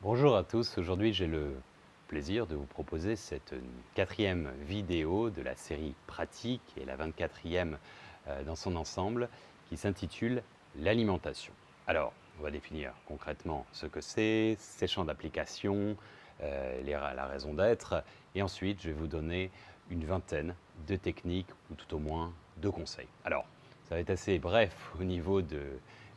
Bonjour à tous, aujourd'hui j'ai le plaisir de vous proposer cette quatrième vidéo de la série pratique et la 24e dans son ensemble qui s'intitule l'alimentation. Alors, on va définir concrètement ce que c'est, ses champs d'application, la raison d'être et ensuite je vais vous donner une vingtaine de techniques ou tout au moins de conseils. Alors, ça va être assez bref au niveau de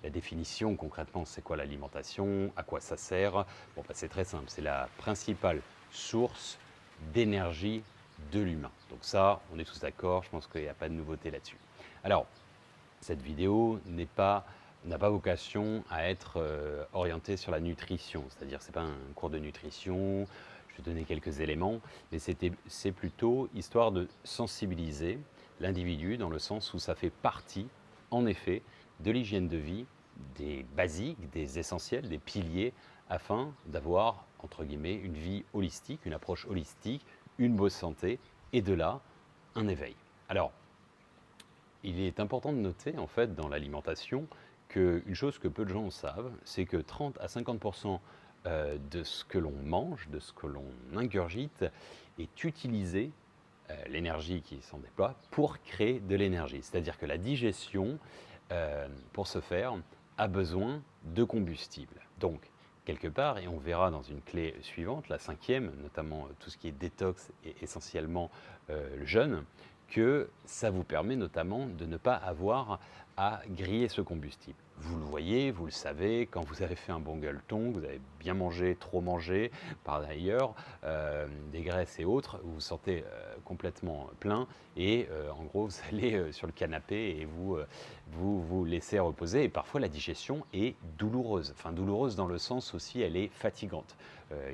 la définition, concrètement, c'est quoi l'alimentation, à quoi ça sert. Bon, bah, c'est très simple, c'est la principale source d'énergie de l'humain. Donc ça, on est tous d'accord, je pense qu'il n'y a pas de nouveauté là-dessus. Alors, cette vidéo n'a pas vocation à être orientée sur la nutrition, c'est-à-dire que ce n'est pas un cours de nutrition, je vais donner quelques éléments, mais c'est plutôt histoire de sensibiliser l'individu dans le sens où ça fait partie, en effet, de l'hygiène de vie, des basiques, des essentiels, des piliers, afin d'avoir, entre guillemets, une vie holistique, une approche holistique, une bonne santé, et de là, un éveil. Alors, il est important de noter, en fait, dans l'alimentation, qu'une chose que peu de gens savent, c'est que 30 à 50% de ce que l'on mange, de ce que l'on ingurgite, est utilisé, l'énergie qui s'en déploie, pour créer de l'énergie. C'est-à-dire que la digestion, pour ce faire, a besoin de combustible. Donc, quelque part, et on verra dans une clé suivante, la cinquième, notamment tout ce qui est détox et essentiellement le jeûne, que ça vous permet notamment de ne pas avoir à griller ce combustible. Vous le voyez, vous le savez, quand vous avez fait un bon gueuleton, vous avez bien mangé, trop mangé, par ailleurs, des graisses et autres, vous vous sentez complètement plein et en gros vous allez sur le canapé et vous laissez reposer et parfois la digestion est douloureuse. Enfin douloureuse dans le sens aussi elle est fatigante.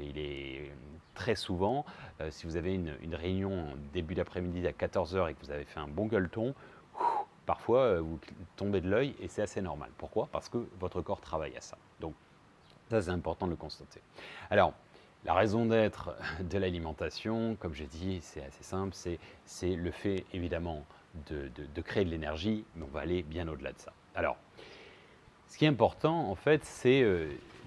Il est très souvent, si vous avez une réunion en début d'après-midi à 14 h et que vous avez fait un bon gueuleton, parfois vous tombez de l'œil et c'est assez normal. Pourquoi? Parce que votre corps travaille à ça. Donc ça c'est important de le constater. Alors, la raison d'être de l'alimentation, comme j'ai dit, c'est assez simple, c'est le fait évidemment de créer de l'énergie, mais on va aller bien au-delà de ça. Alors, ce qui est important en fait, c'est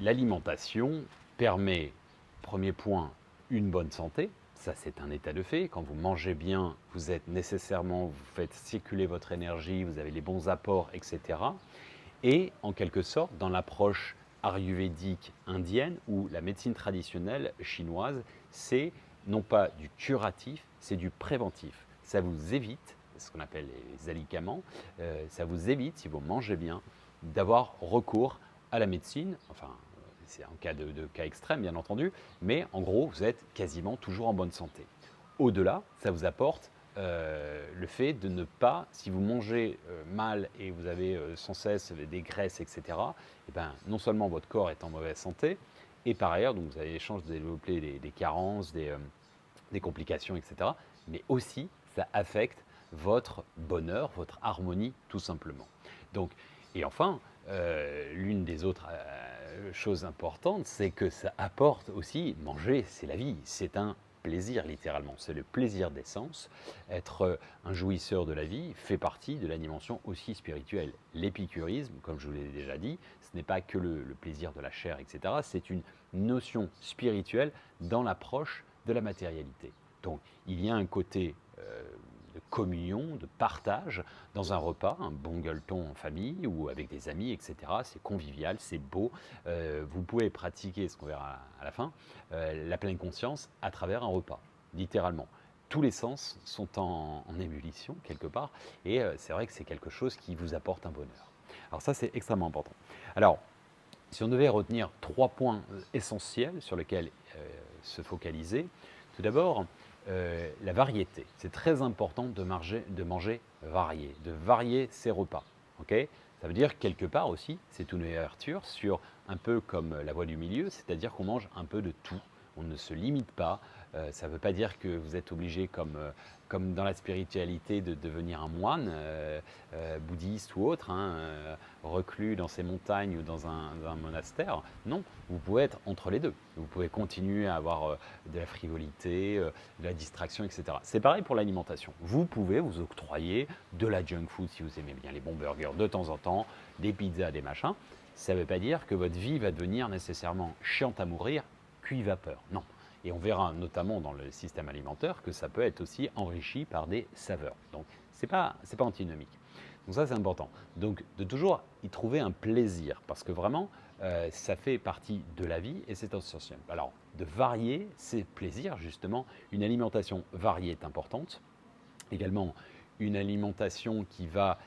l'alimentation permet, premier point, une bonne santé. Ça, c'est un état de fait. Quand vous mangez bien, vous êtes nécessairement, vous faites circuler votre énergie, vous avez les bons apports, etc. Et en quelque sorte, dans l'approche ayurvédique indienne ou la médecine traditionnelle chinoise, c'est non pas du curatif, c'est du préventif. Ça vous évite, ce qu'on appelle les alicaments, ça vous évite, si vous mangez bien, d'avoir recours à la médecine, enfin c'est en cas de cas extrême bien entendu, mais en gros vous êtes quasiment toujours en bonne santé. Au-delà, ça vous apporte le fait de ne pas, si vous mangez mal et vous avez sans cesse des graisses, etc., et ben, non seulement votre corps est en mauvaise santé, et par ailleurs, donc vous avez les chances de développer des carences, des complications, etc., mais aussi ça affecte votre bonheur, votre harmonie, tout simplement. Donc, et enfin, l'une des autres choses importantes, c'est que ça apporte aussi, manger, c'est la vie, c'est un plaisir littéralement, c'est le plaisir d'essence. Être un jouisseur de la vie fait partie de la dimension aussi spirituelle. L'épicurisme, comme je vous l'ai déjà dit, ce n'est pas que le plaisir de la chair, etc. C'est une notion spirituelle dans l'approche de la matérialité. Donc il y a un côté de communion, de partage dans un repas, un bon gueuleton en famille ou avec des amis, etc. C'est convivial, c'est beau. Vous pouvez pratiquer, ce qu'on verra à la fin, la pleine conscience à travers un repas, littéralement. Tous les sens sont en ébullition quelque part et c'est vrai que c'est quelque chose qui vous apporte un bonheur. Alors ça, c'est extrêmement important. Alors, si on devait retenir 3 points essentiels sur lesquels se focaliser, tout d'abord, la variété. C'est très important de manger varié, de varier ses repas. Okay, ça veut dire quelque part aussi, c'est une ouverture sur un peu comme la voie du milieu, c'est-à-dire qu'on mange un peu de tout. On ne se limite pas. Ça ne veut pas dire que vous êtes obligé, comme dans la spiritualité, de devenir un moine bouddhiste ou autre, hein, reclus dans ces montagnes ou dans un monastère. Non, vous pouvez être entre les deux. Vous pouvez continuer à avoir de la frivolité, de la distraction, etc. C'est pareil pour l'alimentation. Vous pouvez vous octroyer de la junk food si vous aimez bien les bons burgers de temps en temps, des pizzas, des machins. Ça ne veut pas dire que votre vie va devenir nécessairement chiante à mourir, cuit-vapeur. Non. Et on verra notamment dans le système alimentaire que ça peut être aussi enrichi par des saveurs. Donc, ce n'est pas antinomique. Donc ça, c'est important. Donc, de toujours y trouver un plaisir, parce que vraiment, ça fait partie de la vie et c'est essentiel. Alors, de varier ses plaisirs, justement, une alimentation variée est importante. Également, une alimentation qui va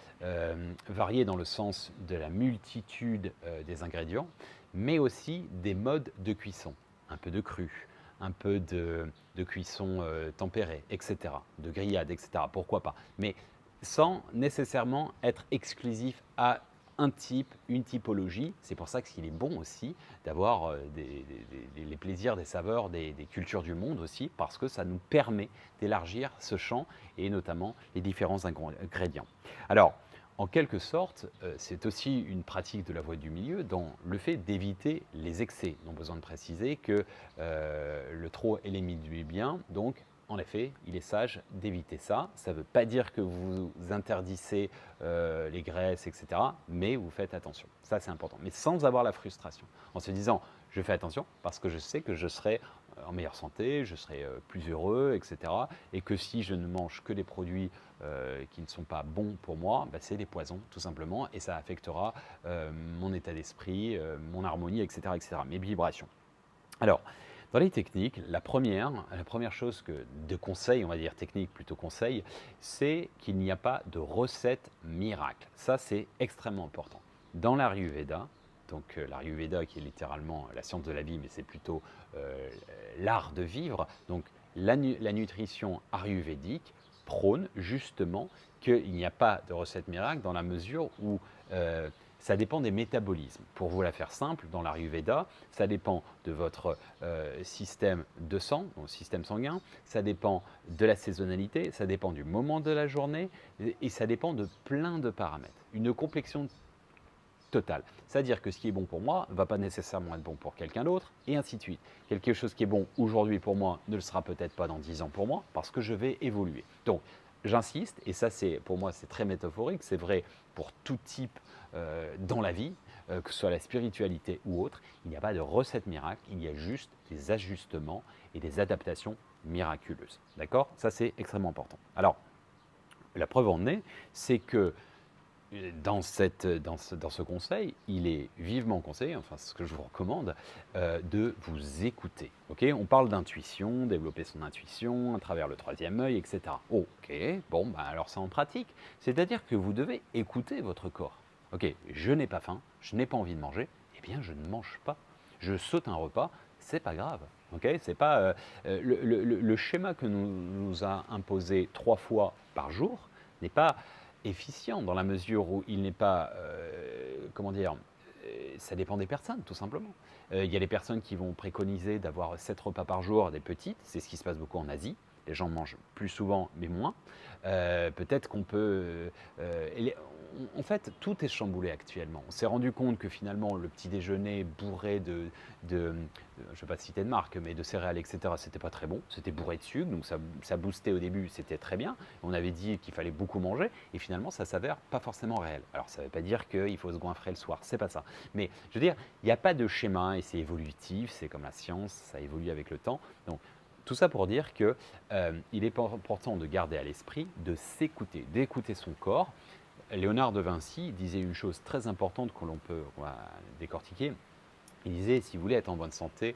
varier dans le sens de la multitude des ingrédients, mais aussi des modes de cuisson. Un peu de cru, un peu de cuisson tempérée, etc., de grillade, etc., pourquoi pas. Mais sans nécessairement être exclusif à un type, une typologie. C'est pour ça qu'il est bon aussi d'avoir les plaisirs, des saveurs, des cultures du monde aussi, parce que ça nous permet d'élargir ce champ et notamment les différents ingrédients. Alors, en quelque sorte, c'est aussi une pratique de la voie du milieu dans le fait d'éviter les excès. Non besoin de préciser que le trop est l'ennemi du bien, donc en effet, il est sage d'éviter ça. Ça ne veut pas dire que vous interdisez les graisses, etc., mais vous faites attention. Ça, c'est important. Mais sans avoir la frustration. En se disant, je fais attention parce que je sais que je serai en meilleure santé, je serai plus heureux, etc. Et que si je ne mange que des produits qui ne sont pas bons pour moi, bah, c'est des poisons, tout simplement. Et ça affectera mon état d'esprit, mon harmonie, etc., etc., mes vibrations. Alors, dans les techniques, la première chose de conseil, on va dire technique plutôt conseil, c'est qu'il n'y a pas de recette miracle. Ça, c'est extrêmement important. Dans l'Ayurveda, donc l'Ayurveda qui est littéralement la science de la vie, mais c'est plutôt l'art de vivre, donc la nutrition ayurvédique prône justement qu'il n'y a pas de recette miracle dans la mesure où ça dépend des métabolismes. Pour vous la faire simple, dans l'Ayurveda, ça dépend de votre système de sang, donc système sanguin, ça dépend de la saisonnalité, ça dépend du moment de la journée et ça dépend de plein de paramètres. Une complexion totale. C'est-à-dire que ce qui est bon pour moi ne va pas nécessairement être bon pour quelqu'un d'autre et ainsi de suite. Quelque chose qui est bon aujourd'hui pour moi ne le sera peut-être pas dans 10 ans pour moi parce que je vais évoluer. Donc, j'insiste, et ça c'est pour moi c'est très métaphorique, c'est vrai pour tout type dans la vie, que ce soit la spiritualité ou autre, il n'y a pas de recette miracle, il y a juste des ajustements et des adaptations miraculeuses. D'accord? Ça c'est extrêmement important. Alors, la preuve en est, c'est que dans ce conseil, il est vivement conseillé, enfin ce que je vous recommande, de vous écouter. Okay, on parle d'intuition, développer son intuition à travers le troisième œil, etc. Ok, bon, bah alors c'est en pratique. C'est-à-dire que vous devez écouter votre corps. Ok, je n'ai pas faim, je n'ai pas envie de manger, eh bien je ne mange pas. Je saute un repas, c'est pas grave. Okay, c'est pas le schéma que nous a imposé 3 fois par jour n'est pas efficient dans la mesure où il n'est pas, comment dire, ça dépend des personnes tout simplement. Il y a des personnes qui vont préconiser d'avoir 7 repas par jour, des petites, c'est ce qui se passe beaucoup en Asie. Les gens mangent plus souvent mais moins. Peut-être qu'on peut... en fait, tout est chamboulé actuellement. On s'est rendu compte que finalement, le petit déjeuner bourré je ne vais pas citer de marque, mais de céréales, etc., c'était pas très bon. C'était bourré de sucre, donc ça boostait au début, c'était très bien. On avait dit qu'il fallait beaucoup manger, et finalement, ça s'avère pas forcément réel. Alors, ça ne veut pas dire qu'il faut se goinfrer le soir, c'est pas ça. Mais je veux dire, il n'y a pas de schéma, et c'est évolutif, c'est comme la science, ça évolue avec le temps. Donc, tout ça pour dire qu'il est important de garder à l'esprit, de s'écouter, d'écouter son corps. Léonard de Vinci disait une chose très importante qu'on va décortiquer. Il disait, si vous voulez être en bonne santé,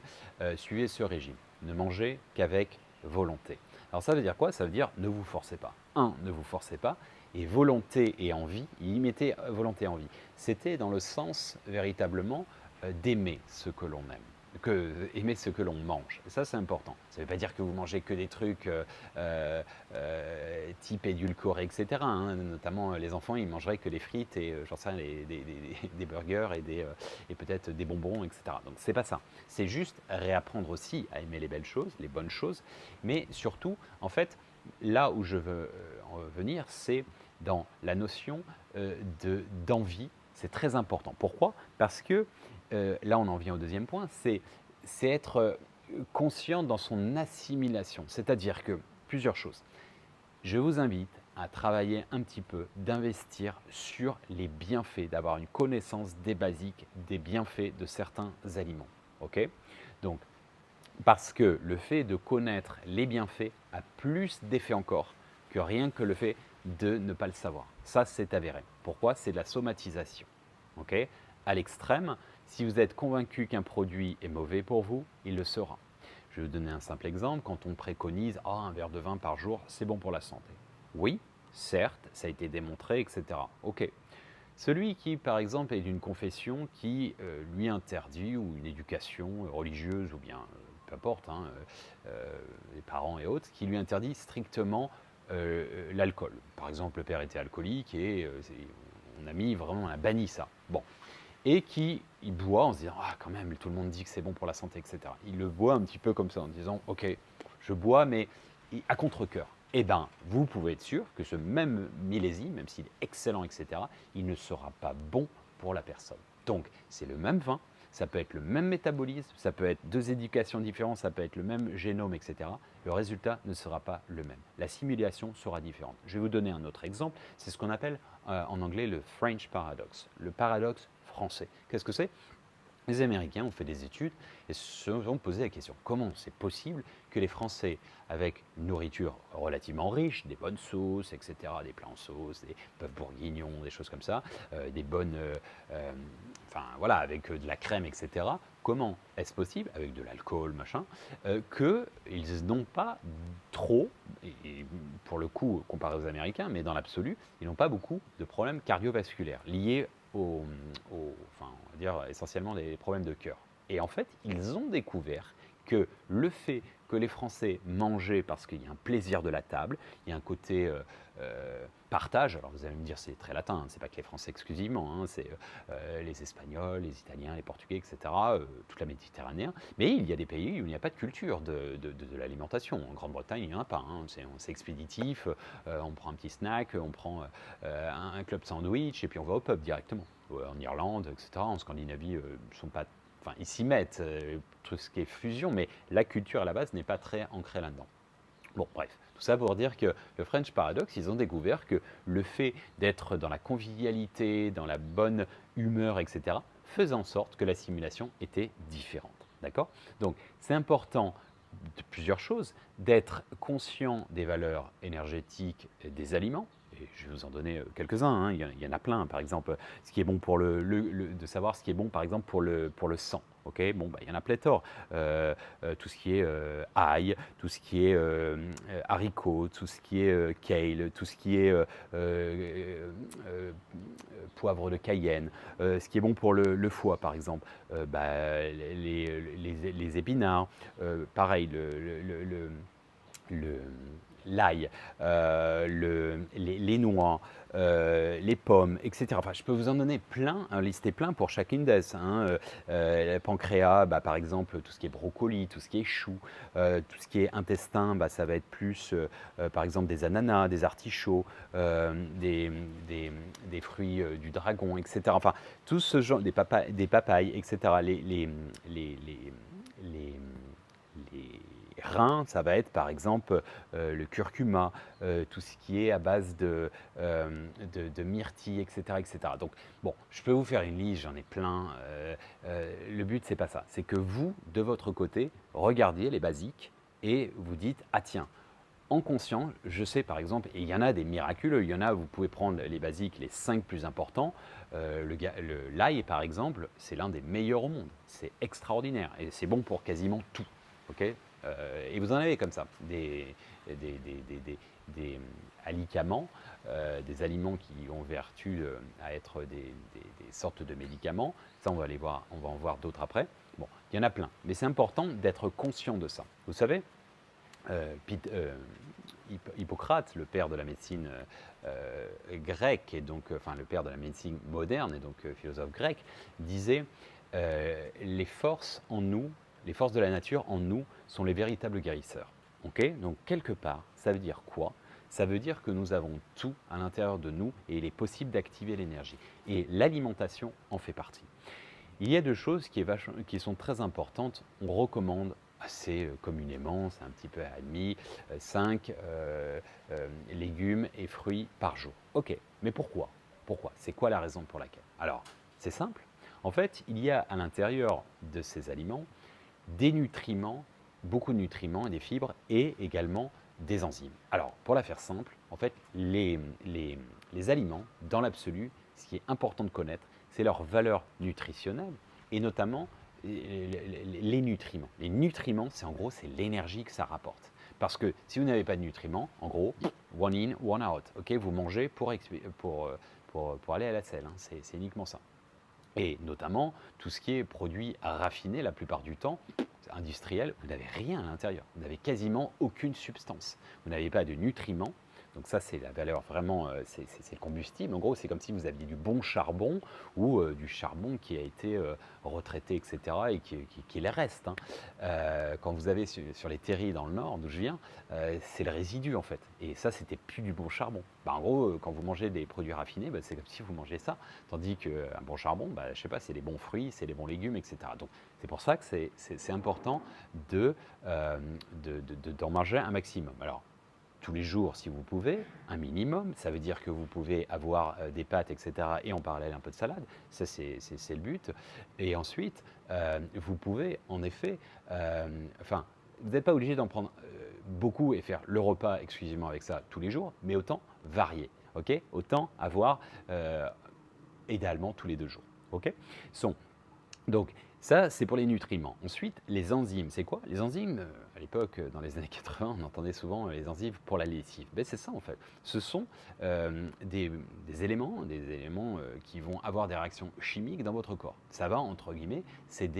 suivez ce régime. Ne mangez qu'avec volonté. Alors ça veut dire quoi? Ça veut dire ne vous forcez pas. Ne vous forcez pas. Et volonté et envie, il y mettait volonté et envie. C'était dans le sens véritablement d'aimer ce que l'on aime. Aimer ce que l'on mange. Et ça, c'est important. Ça ne veut pas dire que vous mangez que des trucs type édulcorés, etc. Hein. Notamment, les enfants, ils mangeraient que des frites et, j'en sais rien, des burgers et peut-être des bonbons, etc. Donc, c'est pas ça. C'est juste réapprendre aussi à aimer les belles choses, les bonnes choses. Mais surtout, en fait, là où je veux en venir, c'est dans la notion d'envie. C'est très important. Pourquoi? Parce que là, on en vient au deuxième point, c'est être conscient dans son assimilation. C'est-à-dire que plusieurs choses. Je vous invite à travailler un petit peu, d'investir sur les bienfaits, d'avoir une connaissance des basiques, des bienfaits de certains aliments. Ok? Donc, parce que le fait de connaître les bienfaits a plus d'effet encore que rien que le fait de ne pas le savoir. Ça, c'est avéré. Pourquoi? C'est de la somatisation. Ok? À l'extrême, si vous êtes convaincu qu'un produit est mauvais pour vous, il le sera. Je vais vous donner un simple exemple. Quand on préconise un verre de vin par jour, c'est bon pour la santé. Oui, certes, ça a été démontré, etc. Ok. Celui qui, par exemple, est d'une confession qui lui interdit, ou une éducation religieuse, ou bien peu importe, les parents et autres, qui lui interdit strictement l'alcool. Par exemple, le père était alcoolique et on a banni ça. Bon. Et qui il boit en se disant quand même, tout le monde dit que c'est bon pour la santé, etc. Il le boit un petit peu comme ça en disant ok, je bois, mais à contre-cœur. Eh bien, vous pouvez être sûr que ce même millésime, même s'il est excellent, etc., il ne sera pas bon pour la personne. Donc, c'est le même vin, ça peut être le même métabolisme, ça peut être deux éducations différentes, ça peut être le même génome, etc. Le résultat ne sera pas le même. La simulation sera différente. Je vais vous donner un autre exemple. C'est ce qu'on appelle en anglais le French paradox, le paradoxe français. Qu'est-ce que c'est? Les Américains ont fait des études et se sont posé la question, comment c'est possible que les Français, avec une nourriture relativement riche, des bonnes sauces, etc., des plats en sauce, des bœufs bourguignons, des choses comme ça, des bonnes, avec de la crème, etc., comment est-ce possible, avec de l'alcool, machin, qu'ils n'ont pas trop, et pour le coup, comparé aux Américains, mais dans l'absolu, ils n'ont pas beaucoup de problèmes cardiovasculaires liés on va dire essentiellement des problèmes de cœur. Et en fait, ils ont découvert que le fait que les Français mangeaient parce qu'il y a un plaisir de la table, il y a un côté partage. Alors vous allez me dire c'est très latin, hein, c'est pas que les Français exclusivement, hein, c'est les Espagnols, les Italiens, les Portugais, etc. Toute la Méditerranée. Mais il y a des pays où il n'y a pas de culture de l'alimentation. En Grande-Bretagne, il n'y en a pas. Hein, c'est expéditif. On prend un petit snack, on prend un club sandwich et puis on va au pub directement. En Irlande, etc. En Scandinavie, sont pas enfin, ils s'y mettent, tout ce qui est fusion, mais la culture à la base n'est pas très ancrée là-dedans. Bon, bref, tout ça pour dire que le French Paradox, ils ont découvert que le fait d'être dans la convivialité, dans la bonne humeur, etc., faisait en sorte que la simulation était différente. D'accord? Donc, c'est important de plusieurs choses, d'être conscient des valeurs énergétiques des aliments. Et je vais vous en donner quelques-uns, hein. Il y en a plein. Par exemple, ce qui est bon pour de savoir ce qui est bon, par exemple, pour le sang. Okay, bon, il y en a pléthore. Tout ce qui est ail, tout ce qui est haricots, tout ce qui est kale, tout ce qui est poivre de Cayenne, ce qui est bon pour le foie, par exemple, les épinards, pareil, l'ail, les noix, les pommes, etc. Enfin, je peux vous en donner plein, lister plein pour chacune d'elles. Le pancréas, par exemple, tout ce qui est brocoli, tout ce qui est chou, tout ce qui est intestin, ça va être plus, par exemple, des ananas, des artichauts, des fruits du dragon, etc. Enfin, tout ce genre, des papayes, etc. Les reins, ça va être par exemple le curcuma, tout ce qui est à base de myrtille, etc., etc. Donc, bon, je peux vous faire une liste, j'en ai plein. Le but, c'est pas ça. C'est que vous, de votre côté, regardiez les basiques et vous dites, ah tiens, en conscient, je sais par exemple, et il y en a des miraculeux, il y en a, vous pouvez prendre les basiques, les 5 plus importants. L'ail, par exemple, c'est l'un des meilleurs au monde. C'est extraordinaire et c'est bon pour quasiment tout. Okay, et vous en avez comme ça, des alicaments, des aliments qui ont vertu à être des sortes de médicaments. Ça, on va en voir d'autres après. Bon, il y en a plein, mais c'est important d'être conscient de ça. Vous savez, Hippocrate, le père de la médecine grecque, et donc, enfin le père de la médecine moderne, et donc philosophe grec, disait les forces en nous, les forces de la nature en nous sont les véritables guérisseurs. Okay, donc quelque part, ça veut dire quoi? Ça veut dire que nous avons tout à l'intérieur de nous et il est possible d'activer l'énergie. Et l'alimentation en fait partie. Il y a deux choses qui sont très importantes. On recommande assez communément, c'est un petit peu à demi, 5 légumes et fruits par jour. Ok, mais pourquoi? Pourquoi? C'est quoi la raison pour laquelle? Alors, c'est simple. En fait, il y a à l'intérieur de ces aliments des nutriments, beaucoup de nutriments et des fibres, et également des enzymes. Alors, pour la faire simple, en fait, les aliments, dans l'absolu, ce qui est important de connaître, c'est leur valeur nutritionnelle, et notamment les nutriments. Les nutriments, c'est en gros, c'est l'énergie que ça rapporte. Parce que si vous n'avez pas de nutriments, en gros, one in, one out. Ok, vous mangez pour aller à la selle, hein, c'est uniquement ça. Et notamment, tout ce qui est produit raffiné, la plupart du temps, industriel, vous n'avez rien à l'intérieur. Vous n'avez quasiment aucune substance. Vous n'avez pas de nutriments. Donc ça, c'est la valeur vraiment, c'est le combustible. En gros, c'est comme si vous aviez du bon charbon ou du charbon qui a été retraité, etc. et qui les reste. Hein. Quand vous avez sur les terris dans le nord, d'où je viens, c'est le résidu en fait. Et ça, c'était plus du bon charbon. Bah, en gros, quand vous mangez des produits raffinés, bah, c'est comme si vous mangez ça. Tandis qu'un bon charbon, bah, je sais pas, c'est les bons fruits, c'est les bons légumes, etc. Donc c'est pour ça que c'est important d'en manger un maximum. Alors, tous les jours, si vous pouvez, un minimum. Ça veut dire que vous pouvez avoir des pâtes, etc. et en parallèle un peu de salade. Ça, c'est le but. Et ensuite, vous pouvez, en effet, enfin, vous n'êtes pas obligé d'en prendre beaucoup et faire le repas exclusivement avec ça tous les jours, mais autant varier. Ok, autant avoir idéalement tous les 2 jours. Ok, donc, ça, c'est pour les nutriments. Ensuite, les enzymes, c'est quoi? Les enzymes, à l'époque, dans les années 80, on entendait souvent les enzymes pour la lessive. Ben, c'est ça en fait. Ce sont des éléments, qui vont avoir des réactions chimiques dans votre corps. Ça va, entre guillemets, c'est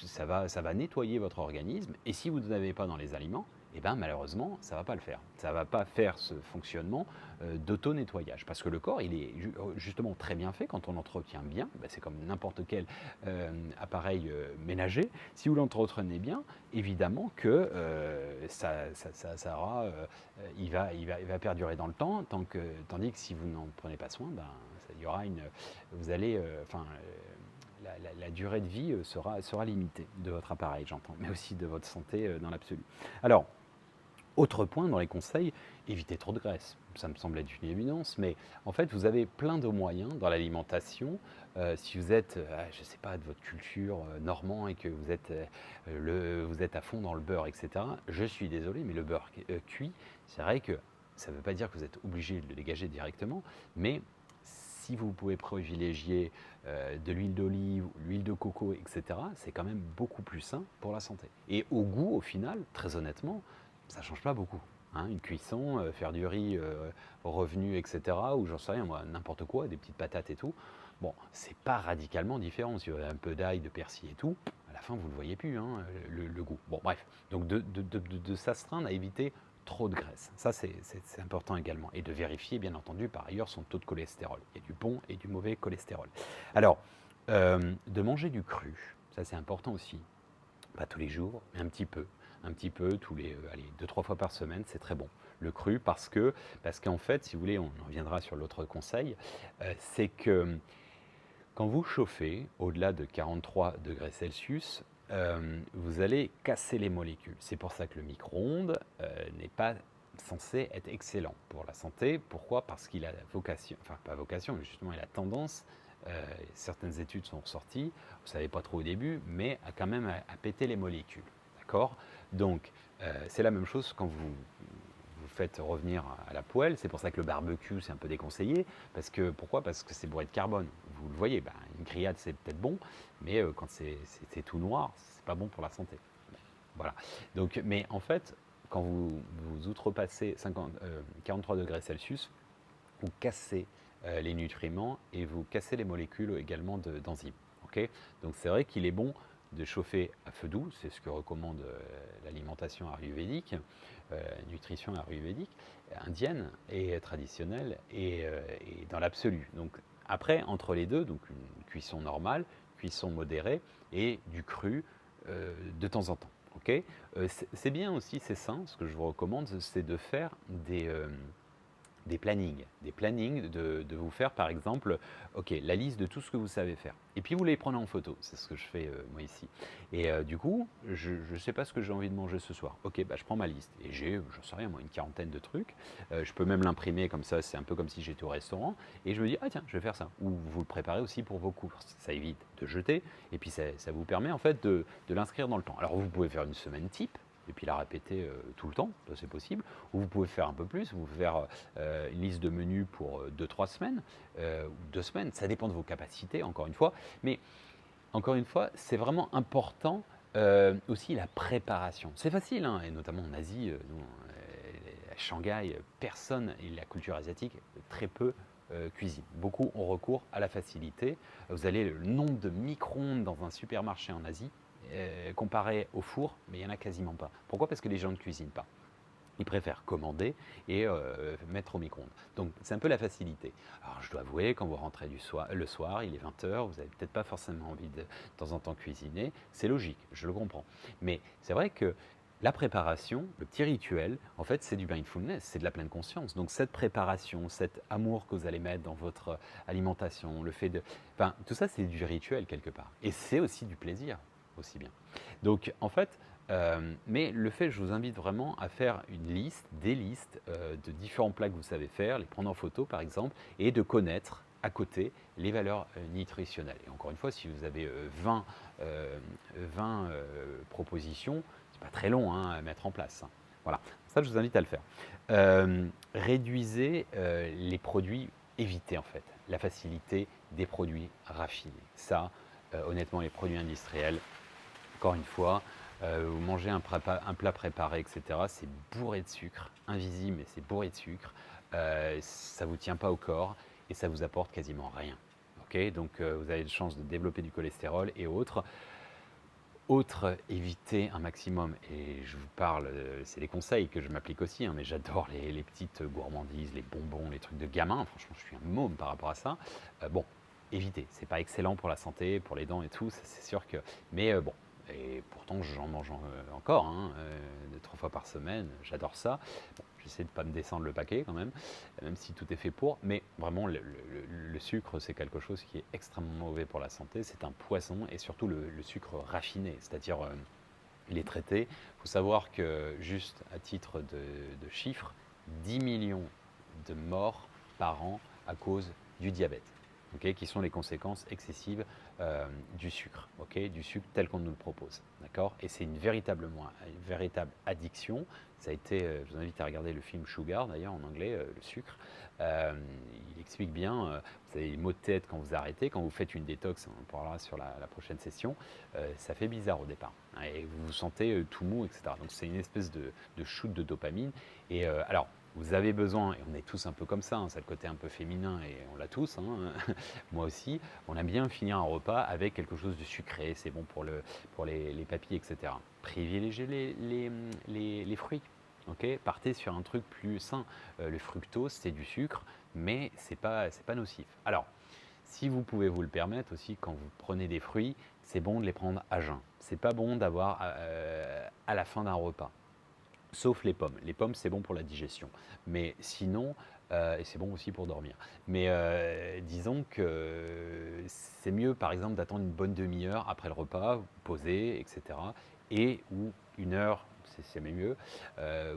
ça va nettoyer votre organisme. Et si vous ne l'avez pas dans les aliments, eh ben, malheureusement, ça ne va pas le faire. Ça ne va pas faire ce fonctionnement d'auto-nettoyage. Parce que le corps, il est justement très bien fait quand on l'entretient bien. Ben, c'est comme n'importe quel appareil ménager. Si vous l'entretenez bien, évidemment que il va perdurer dans le temps, tandis que si vous n'en prenez pas soin, ben, il y aura vous allez, la durée de vie sera limitée de votre appareil, j'entends, mais aussi de votre santé dans l'absolu. Alors, autre point dans les conseils, évitez trop de graisse. Ça me semble être une évidence, mais en fait, vous avez plein de moyens dans l'alimentation. Si vous êtes, je ne sais pas, de votre culture normand et que vous êtes à fond dans le beurre, etc., je suis désolé, mais le beurre cuit, c'est vrai que ça ne veut pas dire que vous êtes obligé de le dégager directement, mais si vous pouvez privilégier de l'huile d'olive, l'huile de coco, etc., c'est quand même beaucoup plus sain pour la santé. Et au goût, au final, très honnêtement, ça ne change pas beaucoup. Hein, une cuisson, faire du riz revenu, etc., ou j'en sais rien, moi, n'importe quoi, des petites patates et tout, bon, c'est pas radicalement différent. Si vous avez un peu d'ail, de persil et tout, à la fin, vous ne le voyez plus, hein, le goût. Bon, bref, donc de s'astreindre à éviter trop de graisse. Ça, c'est important également. Et de vérifier, bien entendu, par ailleurs, son taux de cholestérol. Il y a du bon et du mauvais cholestérol. Alors, de manger du cru, ça c'est important aussi. Pas tous les jours, mais un petit peu, tous les 2-3 fois par semaine, c'est très bon. Le cru, parce qu'en fait, si vous voulez, on en reviendra sur l'autre conseil, c'est que quand vous chauffez au-delà de 43 degrés Celsius, vous allez casser les molécules. C'est pour ça que le micro-ondes n'est pas censé être excellent pour la santé. Pourquoi? Parce qu'il a vocation, enfin pas vocation, mais justement il a tendance, certaines études sont ressorties, vous ne savez pas trop au début, mais quand même à péter les molécules. D'accord? Donc c'est la même chose quand vous faites revenir à la poêle. C'est pour ça que le barbecue, c'est un peu déconseillé. Pourquoi? Parce que c'est bourré de carbone. Vous le voyez, une grillade, c'est peut-être bon, mais quand c'est tout noir, c'est pas bon pour la santé. Voilà. Donc, mais en fait, quand vous outrepassez 43 degrés Celsius, vous cassez les nutriments et vous cassez les molécules également d'enzymes. Okay, donc c'est vrai qu'il est bon de chauffer à feu doux, c'est ce que recommande l'alimentation ayurvédique, nutrition ayurvédique, indienne et traditionnelle et dans l'absolu. Donc après, entre les deux, donc une cuisson normale, cuisson modérée et du cru de temps en temps. C'est bien aussi, c'est sain, ce que je vous recommande, c'est de faire des plannings de vous faire par exemple, ok, la liste de tout ce que vous savez faire. Et puis vous les prenez en photo, c'est ce que je fais moi ici. Et du coup, je ne sais pas ce que j'ai envie de manger ce soir. Ok, bah, je prends ma liste et j'ai, j'en sais rien moi, une quarantaine de trucs. Je peux même l'imprimer comme ça, c'est un peu comme si j'étais au restaurant. Et je me dis, ah tiens, je vais faire ça. Ou vous le préparez aussi pour vos courses. Ça évite de jeter et puis ça vous permet en fait de l'inscrire dans le temps. Alors vous pouvez faire une semaine type et puis la répéter tout le temps, ça c'est possible. Ou vous pouvez faire un peu plus, vous pouvez faire une liste de menus pour 2-3 semaines, ou 2 semaines, ça dépend de vos capacités, encore une fois. Mais encore une fois, c'est vraiment important aussi la préparation. C'est facile, hein, et notamment en Asie, nous, à Shanghai, personne, et la culture asiatique, très peu cuisine. Beaucoup ont recours à la facilité. Vous allez le nombre de micro-ondes dans un supermarché en Asie, comparé au four, mais il n'y en a quasiment pas. Pourquoi? Parce que les gens ne cuisinent pas. Ils préfèrent commander et mettre au micro-ondes. Donc c'est un peu la facilité. Alors je dois avouer, quand vous rentrez le soir, il est 20 h, vous n'avez peut-être pas forcément envie de temps en temps cuisiner. C'est logique, je le comprends. Mais c'est vrai que la préparation, le petit rituel, en fait, c'est du mindfulness, c'est de la pleine conscience. Donc cette préparation, cet amour que vous allez mettre dans votre alimentation, le fait de... Enfin, tout ça, c'est du rituel quelque part. Et c'est aussi du plaisir, aussi bien. Donc en fait, mais le fait, je vous invite vraiment à faire une liste, des listes de différents plats que vous savez faire, les prendre en photo par exemple, et de connaître à côté les valeurs nutritionnelles. Et encore une fois, si vous avez 20 propositions, c'est pas très long hein, à mettre en place, hein. Voilà, ça je vous invite à le faire. Réduisez les produits, évitez en fait la facilité des produits raffinés. Ça, honnêtement, les produits industriels, encore une fois, vous mangez un plat préparé, etc. C'est bourré de sucre, invisible, mais c'est bourré de sucre. Ça ne vous tient pas au corps et ça vous apporte quasiment rien. Ok, donc vous avez de chances de développer du cholestérol et autres. Évitez un maximum, et je vous parle, c'est des conseils que je m'applique aussi, hein, mais j'adore les petites gourmandises, les bonbons, les trucs de gamin. Franchement, je suis un môme par rapport à ça. Bon, évitez, c'est pas excellent pour la santé, pour les dents et tout, c'est sûr que. Mais bon, et pourtant j'en mange encore, hein, 3 fois par semaine, j'adore ça. Bon, j'essaie de ne pas me descendre le paquet quand même si tout est fait pour. Mais vraiment, le sucre, c'est quelque chose qui est extrêmement mauvais pour la santé. C'est un poison, et surtout le sucre raffiné, c'est-à-dire il est traité. Il faut savoir que, juste à titre de chiffre, 10 millions de morts par an à cause du diabète. Okay, qui sont les conséquences excessives du sucre, okay, du sucre tel qu'on nous le propose. Et c'est une véritable addiction. Ça a été, je vous invite à regarder le film Sugar, d'ailleurs en anglais, le sucre. Il explique bien, vous avez les maux de tête quand vous arrêtez, quand vous faites une détox, on en parlera sur la prochaine session, ça fait bizarre au départ, hein, et vous vous sentez tout mou, etc. Donc c'est une espèce de shoot de dopamine. Et alors, vous avez besoin, et on est tous un peu comme ça, hein, c'est le côté un peu féminin, et on l'a tous, hein, moi aussi, on aime bien finir un repas avec quelque chose de sucré, c'est bon pour les papilles, etc. Privilégiez les fruits. Okay, partez sur un truc plus sain. Le fructose, c'est du sucre, mais c'est pas nocif. Alors, si vous pouvez vous le permettre aussi, quand vous prenez des fruits, c'est bon de les prendre à jeun. C'est pas bon d'avoir à la fin d'un repas. Sauf les pommes. Les pommes, c'est bon pour la digestion. Mais sinon, et c'est bon aussi pour dormir. Mais disons que c'est mieux, par exemple, d'attendre une bonne demi-heure après le repas, vous posez, etc. Et ou 1 heure, c'est même mieux.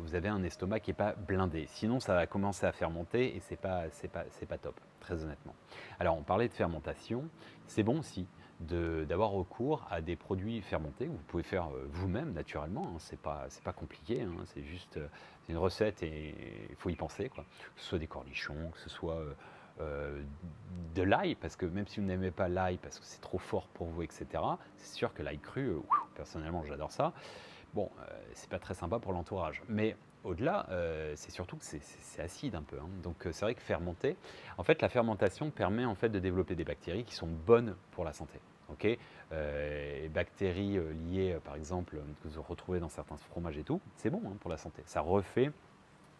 Vous avez un estomac qui n'est pas blindé. Sinon, ça va commencer à fermenter et c'est pas top, très honnêtement. Alors, on parlait de fermentation. C'est bon aussi d'avoir recours à des produits fermentés que vous pouvez faire vous-même naturellement, hein. C'est pas compliqué, hein. C'est juste c'est une recette et il faut y penser, quoi. Que ce soit des cornichons, que ce soit de l'ail, parce que même si vous n'aimez pas l'ail parce que c'est trop fort pour vous, etc., c'est sûr que l'ail cru, personnellement j'adore ça. Bon, c'est pas très sympa pour l'entourage, mais au-delà, c'est surtout que c'est acide un peu, hein. Donc c'est vrai que fermenter, en fait la fermentation permet en fait de développer des bactéries qui sont bonnes pour la santé. Okay, les bactéries liées, par exemple, que vous retrouvez dans certains fromages et tout, c'est bon, hein, pour la santé. Ça refait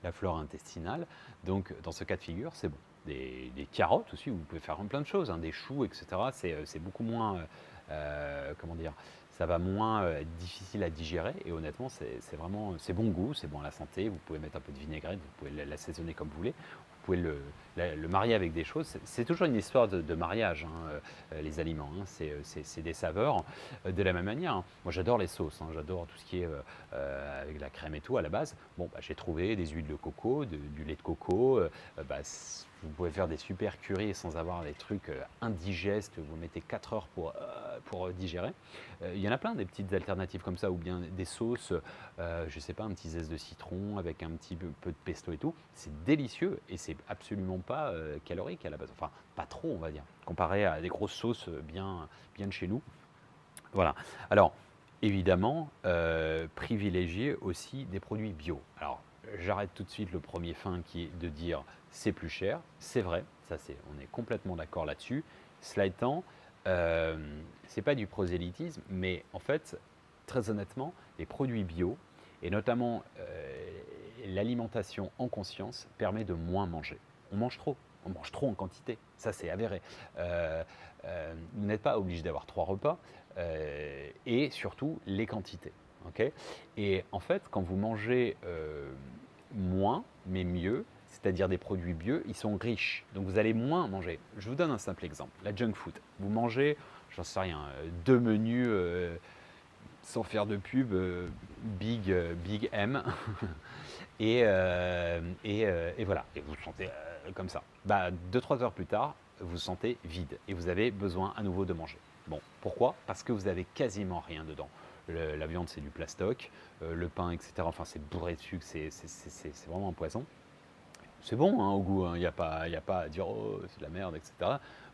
la flore intestinale, donc dans ce cas de figure, c'est bon. Des carottes aussi, vous pouvez faire plein de choses, hein, des choux, etc. C'est beaucoup moins, comment dire, ça va moins être difficile à digérer et honnêtement, c'est vraiment c'est bon goût, c'est bon à la santé. Vous pouvez mettre un peu de vinaigrette, vous pouvez l'assaisonner comme vous voulez. Vous pouvez le marier avec des choses. C'est toujours une histoire de mariage, hein, les aliments. Hein. C'est des saveurs. De la même manière, hein. Moi j'adore les sauces, hein. J'adore tout ce qui est avec la crème et tout à la base. Bon, bah, j'ai trouvé des huiles de coco, du lait de coco. Bah, vous pouvez faire des super currys sans avoir des trucs indigestes. Vous mettez 4 heures pour digérer. Il y en a plein des petites alternatives comme ça, ou bien des sauces, je sais pas, un petit zeste de citron avec un petit peu de pesto et tout. C'est délicieux et c'est absolument pas calorique à la base. Enfin, pas trop, on va dire, comparé à des grosses sauces bien de chez nous. Voilà. Alors, évidemment, privilégier aussi des produits bio. Alors, j'arrête tout de suite le premier fin qui est de dire c'est plus cher. C'est vrai, on est complètement d'accord là-dessus. Cela étant, c'est pas du prosélytisme, mais en fait, très honnêtement, les produits bio et notamment l'alimentation en conscience permet de moins manger. On mange trop en quantité, ça c'est avéré. Vous n'êtes pas obligé d'avoir 3 repas et surtout les quantités. Ok. Et en fait, quand vous mangez moins mais mieux, c'est-à-dire des produits bio, ils sont riches. Donc vous allez moins manger. Je vous donne un simple exemple, la junk food. Vous mangez, j'en sais rien, 2 menus sans faire de pub, Big M, et voilà, et vous vous sentez comme ça. Bah, 2-3 heures plus tard, vous vous sentez vide et vous avez besoin à nouveau de manger. Bon, pourquoi? Parce que vous avez quasiment rien dedans. La viande, c'est du plastoc, le pain, etc. Enfin, c'est bourré de sucre, c'est vraiment un poison. C'est bon hein, au goût, il n'y a pas à dire oh, c'est de la merde, etc.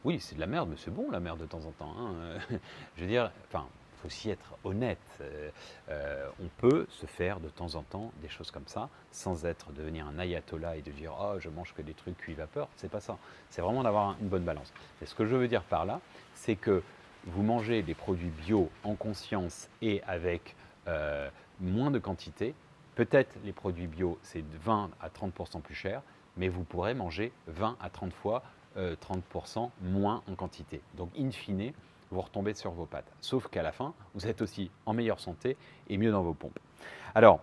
Oui, c'est de la merde, mais c'est bon la merde de temps en temps. Hein. Je veux dire, enfin, il faut aussi être honnête. On peut se faire de temps en temps des choses comme ça, sans devenir un ayatollah et de dire oh, je mange que des trucs cuits vapeur. C'est pas ça. C'est vraiment d'avoir une bonne balance. Et ce que je veux dire par là, c'est que vous mangez des produits bio en conscience et avec moins de quantité. Peut-être les produits bio, c'est 20 à 30% plus cher, mais vous pourrez manger 20 à 30 fois 30% moins en quantité. Donc, in fine, vous retombez sur vos pattes. Sauf qu'à la fin, vous êtes aussi en meilleure santé et mieux dans vos pompes. Alors,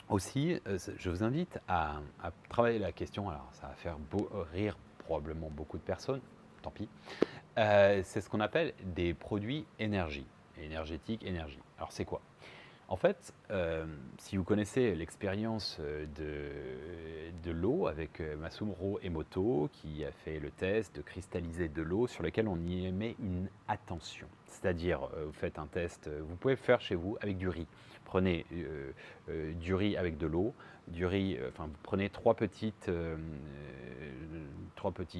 aussi, je vous invite à travailler la question. Alors, ça va faire rire probablement beaucoup de personnes, tant pis. C'est ce qu'on appelle des produits énergétiques, énergie. Alors, c'est quoi? En fait, si vous connaissez l'expérience de l'eau avec Masaru Emoto, qui a fait le test de cristalliser de l'eau sur lequel on y met une attention. C'est-à-dire, vous faites un test, vous pouvez le faire chez vous avec du riz. Prenez du riz avec de l'eau, du riz, enfin vous prenez 3 petits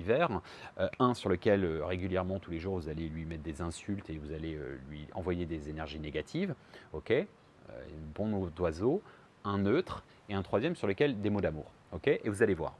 verres, un sur lequel régulièrement tous les jours vous allez lui mettre des insultes et vous allez lui envoyer des énergies négatives, ok, une bon mot d'oiseau, un neutre et un troisième sur lequel des mots d'amour. Ok. Et vous allez voir,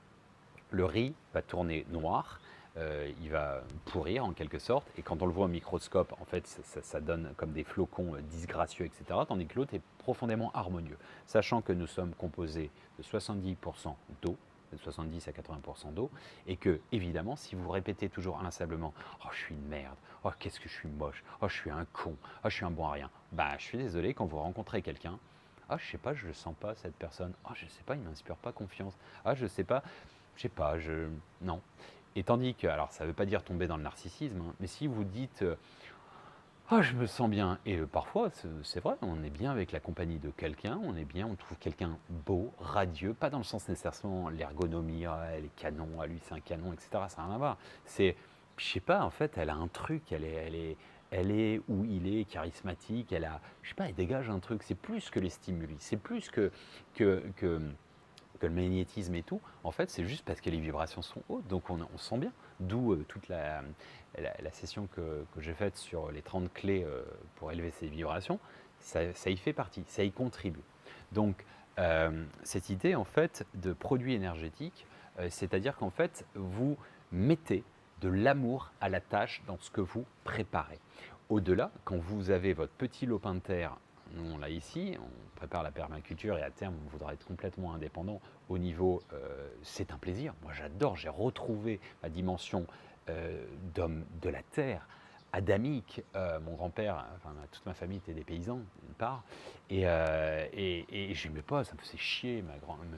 le riz va tourner noir, il va pourrir en quelque sorte, et quand on le voit au microscope, en fait, ça donne comme des flocons disgracieux, etc., tandis que l'autre est profondément harmonieux, sachant que nous sommes composés de 70% d'eau, de 70 à 80% d'eau, et que, évidemment, si vous répétez toujours inlassablement « Oh, je suis une merde, oh, qu'est-ce que je suis moche, oh, je suis un con, oh, je suis un bon à rien », bah, je suis désolé, quand vous rencontrez quelqu'un, « Ah, je sais pas, je ne sens pas cette personne, ah, je sais pas, il ne m'inspire pas confiance, ah, je sais pas, non ». Et tandis que, alors ça ne veut pas dire tomber dans le narcissisme, hein, mais si vous dites ah, je me sens bien. Et parfois, c'est vrai, on est bien avec la compagnie de quelqu'un, on est bien, on trouve quelqu'un beau, radieux, pas dans le sens nécessairement l'ergonomie, ah, elle est canon, ah, lui c'est un canon, etc. Ça n'a rien à voir. C'est, je sais pas, en fait, elle a un truc, elle est où il est charismatique, elle a, je sais pas, elle dégage un truc. C'est plus que les stimuli, c'est plus que, que, que le magnétisme et tout. En fait, c'est juste parce que les vibrations sont hautes, donc on se sent bien. D'où toute la session que j'ai faite sur les 30 clés pour élever ces vibrations, ça y fait partie, ça y contribue. Donc, cette idée en fait de produit énergétique, c'est-à-dire qu'en fait, vous mettez de l'amour à la tâche dans ce que vous préparez. Au-delà, quand vous avez votre petit lopin de terre, nous on l'a ici, on prépare la permaculture et à terme on voudra être complètement indépendant au niveau, c'est un plaisir. Moi j'adore, j'ai retrouvé ma dimension d'homme de la terre adamique. Mon grand-père, enfin toute ma famille était des paysans, d'une part, et j'aimais pas, ça me faisait chier.